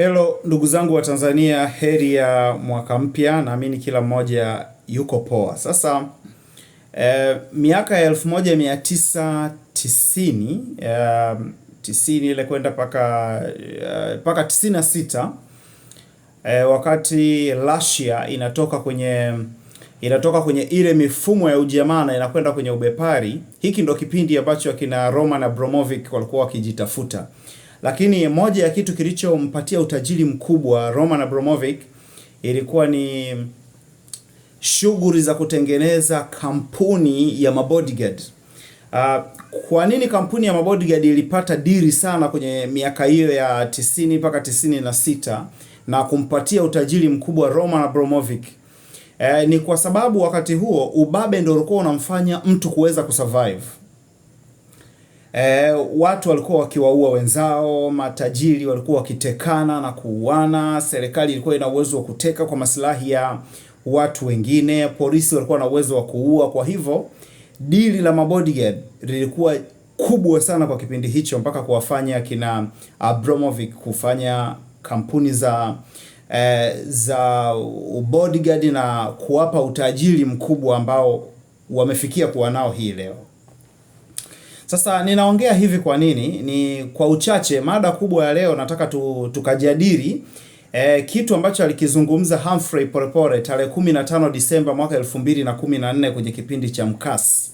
Hello ndugu zangu wa Tanzania, heri ya mwaka mpya. Naamini kila mmoja yuko poa. Sasa miaka ya 1990 ile kwenda paka 96, wakati Russia inatoka kwenye ile mifumo ya ujamaa na inakwenda kwenye ubepari. Hiki ndo kipindi ambacho akina Roman Abramovich walikuwa wakijitafuta. Lakini moja ya kitu kilichompatia utajiri mkubwa Roman Abramovich ilikuwa ni shughuli za kutengeneza kampuni ya mabodyguard. Kwa nini kampuni ya mabodyguard ilipata diri sana kwenye miaka hiyo ya 90 mpaka 96 na kumpatia utajiri mkubwa Roman Abramovich? Ni kwa sababu wakati huo ubabe ndio ulikuwa unamfanya mtu kuweza kusurvive. Watu walikuwa wakiwaua wenzao, matajiri walikuwa wakitekana na kuuana, serikali ilikuwa ina uwezo wa kuteka kwa maslahi ya watu wengine, polisi walikuwa na uwezo wa kuua. Kwa hivyo dili la mabodyguard lilikuwa kubwa sana kwa kipindi hicho, mpaka kuwafanya kina Abramovich kufanya kampuni za bodyguard na kuwapa utajiri mkubwa ambao wamefikia kuwa nao hii leo. Sasa ninaongea hivi kwa nini? Ni kwa uchache, mada kubwa ya leo nataka tukajadili kitu ambacho alikizungumza Humphrey Polepole tarehe 15 Disemba mwaka 2014 kwenye kipindi cha Mkasi.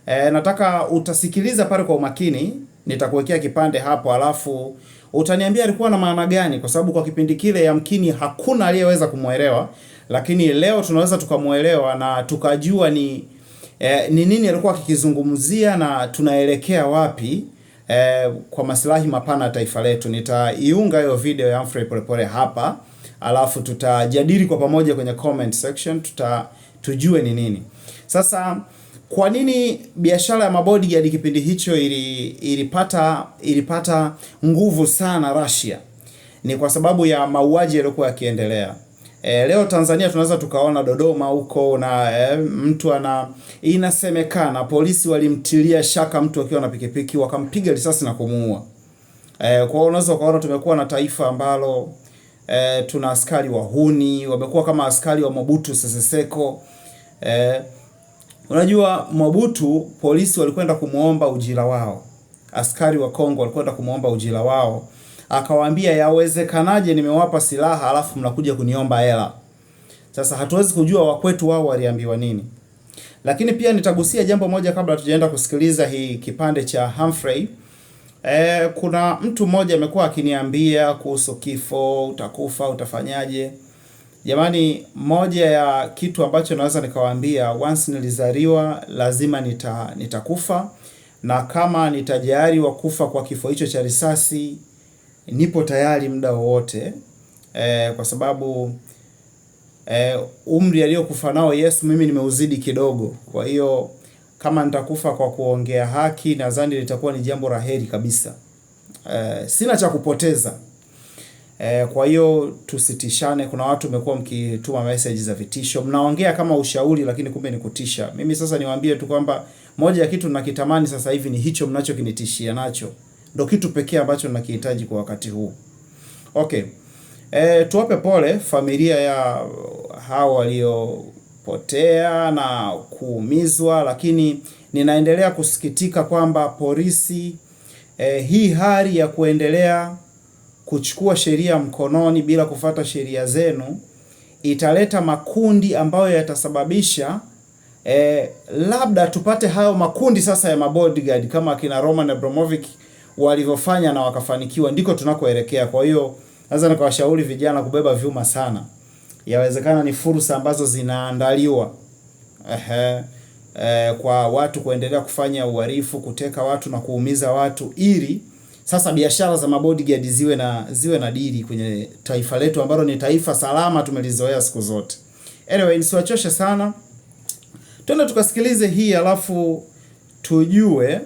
Nataka utasikiliza pale kwa umakini, nitakuwekea kipande hapo, alafu utaniambia alikuwa na maana gani, kwa sababu kwa kipindi kile yamkini hakuna aliyeweza kumuelewa, lakini leo tunaweza tukamuelewa na tukajua ni nini alikuwa akikizungumzia na tunaelekea wapi kwa maslahi mapana ya taifa letu. Nitaiunga hiyo video ya Humphrey Polepole hapa, alafu tutajadili kwa pamoja kwenye comment section, tujue ni nini. Sasa kwa nini biashara ya mabodyguard kipindi hicho ilipata nguvu sana Russia? Ni kwa sababu ya mauaji yaliokuwa yakiendelea. Leo Tanzania tunaweza tukaona Dodoma huko na inasemekana polisi walimtilia shaka mtu akiwa na pikipiki, wakampiga risasi na kumuua. Kwa hiyo unaweza ukaona tumekuwa na taifa ambalo tuna askari wahuni, wamekuwa kama askari wa Mobutu Sese Seko. Unajua Mobutu, polisi walikwenda kumuomba ujira wao. Askari wa Kongo walikwenda kumuomba ujira wao. Akawaambia, yawezekanaje nimewapa silaha alafu mnakuja kuniomba hela? Sasa hatuwezi kujua wakwetu wao waliambiwa nini. Lakini pia nitagusia jambo moja kabla tujaenda kusikiliza hii kipande cha Humphrey. Kuna mtu mmoja amekuwa akiniambia kuhusu kifo, utakufa, utafanyaje? Jamani, moja ya kitu ambacho naweza nikawaambia, once nilizaliwa lazima nitakufa, na kama nitajaliwa kufa kwa kifo hicho cha risasi, nipo tayari muda wowote, kwa sababu umri aliyokufa nao Yesu mimi nimeuzidi kidogo. Kwa hiyo kama nitakufa kwa kuongea haki, nadhani litakuwa ni jambo la heri kabisa. Sina cha kupoteza. Kwa hiyo tusitishane. Kuna watu wamekuwa mkituma message za vitisho, mnaongea kama ushauri lakini kumbe ni kutisha. Mimi sasa niwaambie tu kwamba moja ya kitu ninakitamani sasa hivi ni hicho mnachokinitishia nacho. Ndio kitu pekee ambacho ninakihitaji kwa wakati huu. Okay. Tuwape pole familia ya hao waliopotea na kuumizwa, lakini ninaendelea kusikitika kwamba polisi hii hali ya kuendelea kuchukua sheria mkononi bila kufuata sheria zenu italeta makundi ambayo yatasababisha labda tupate hayo makundi sasa ya mabodyguard kama kina Roman Abramovich walivyofanya na wakafanikiwa. Ndiko tunakoelekea. Kwa hiyo naweza nikawashauri vijana kubeba vyuma sana. Yawezekana ni fursa ambazo zinaandaliwa kwa watu kuendelea kufanya uhalifu, kuteka watu na kuumiza watu, ili sasa biashara za mabodyguard ziwe na dili kwenye taifa letu ambalo ni taifa salama tumelizoea siku zote. Anyway, nisiwachoshe sana. Twende tukasikilize hii alafu tujue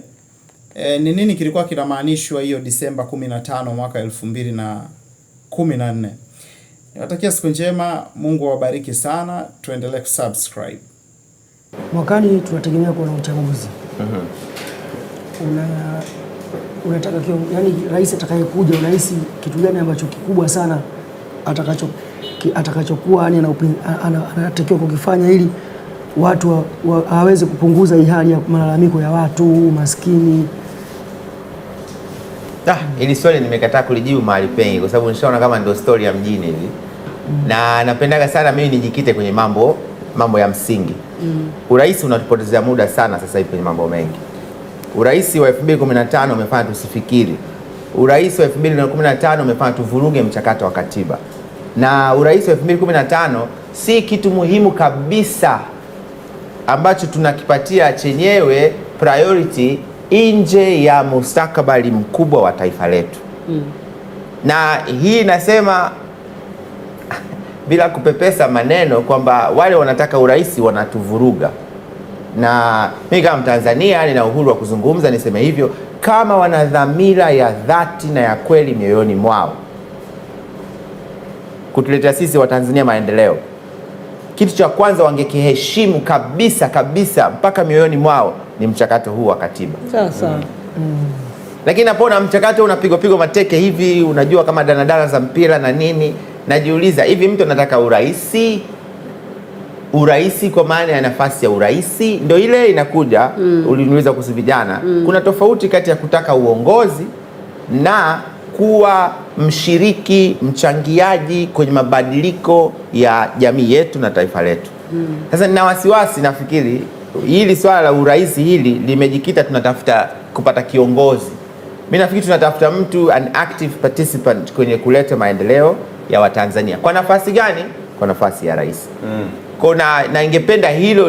ni nini kilikuwa kinamaanishwa hiyo Disemba 15 mwaka 2014. Niwatakia siku njema, Mungu awabariki sana, tuendelee kusubscribe. Mwakani tunategemea kuwa na uchaguzi. unataka yani rais atakayekuja, unahisi kitu gani ambacho kikubwa sana atakachokuwa yani anatakiwa kukifanya ili watu hawezi kupunguza hii hali ya malalamiko ya watu maskini? Hili swali nimekataa kulijibu mahali pengi kwa sababu nishaona kama ndio story ya mjini hivi. Na napendaga sana mimi nijikite kwenye mambo ya msingi. Urais unatupotezea muda sana sasa hivi kwenye mambo mengi. Urais wa 2015 umefanya tusifikiri. Urais wa 2015 umefanya tuvuruge mchakato wa katiba. Na urais wa 2015 si kitu muhimu kabisa ambacho tunakipatia chenyewe priority nje ya mustakabali mkubwa wa taifa letu. Na hii nasema bila kupepesa maneno kwamba wale wanataka urais wanatuvuruga. Na mimi kama Mtanzania nina uhuru wa kuzungumza, niseme hivyo, kama wana dhamira ya dhati na ya kweli mioyoni mwao kutuletea sisi Watanzania maendeleo, kitu cha kwanza wangekiheshimu kabisa mpaka mioyoni mwao ni mchakato huu wa katiba. Sasa Lakini napona mchakato unapigwa mateke hivi, unajua kama danadana za mpira na nini, najiuliza hivi mtu anataka uraisi kwa maana ya nafasi ya uraisi ndio ile inakuja. Uliniweza kuhusu vijana, kuna tofauti kati ya kutaka uongozi na kuwa mshiriki mchangiaji kwenye mabadiliko ya jamii yetu na taifa letu. Sasa nina wasiwasi, nafikiri hili swala la uraisi hili limejikita tunatafuta kupata kiongozi. Mimi nafikiri tunatafuta mtu an active participant kwenye kuleta maendeleo ya Watanzania. Kwa nafasi gani? Kwa nafasi ya rais. Na ingependa hilo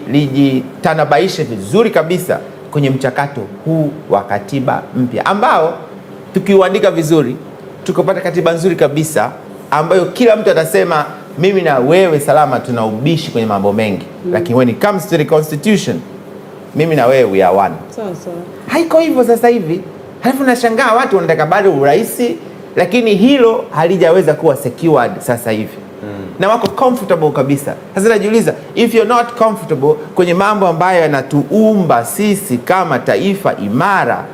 lijitanabaishe vizuri kabisa kwenye mchakato huu wa katiba mpya ambao tukiuandika vizuri, tukapata katiba nzuri kabisa ambayo kila mtu atasema mimi na wewe Salama tuna ubishi kwenye mambo mengi, lakini when it comes to the constitution mimi na wewe we are one. Sasa haiko hivyo sasa hivi. Halafu nashangaa watu wanataka bado urais, lakini hilo halijaweza kuwa secured sasa hivi. Na wako comfortable kabisa. Sasa najiuliza, if you're not comfortable kwenye mambo ambayo yanatuumba sisi kama taifa imara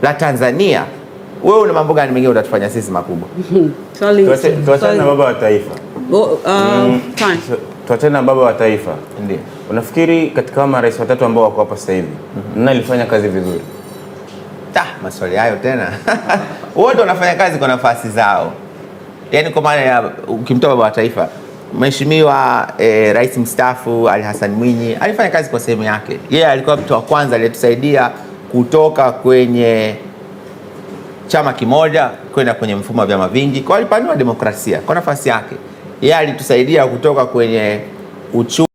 la Tanzania, wewe una mambo gani mengine utatufanya sisi makubwa? Tuachane na baba wa taifa. Tuachane na baba wa taifa. Ndio. Unafikiri katika marais watatu ambao wako hapa sasa hivi, nani alifanya kazi vizuri? Maswali hayo tena. Wote wanafanya kazi kwa nafasi zao. Yaani kwa maana ya ukimtoa baba wa taifa, Mheshimiwa Rais mstaafu Ali Hassan Mwinyi alifanya kazi kwa sehemu yake. Yeye alikuwa mtu wa kwanza aliyetusaidia kutoka kwenye chama kimoja kwenda kwenye mfumo wa vyama vingi, kwa alipanua demokrasia kwa nafasi yake. Yeye alitusaidia kutoka kwenye uchumi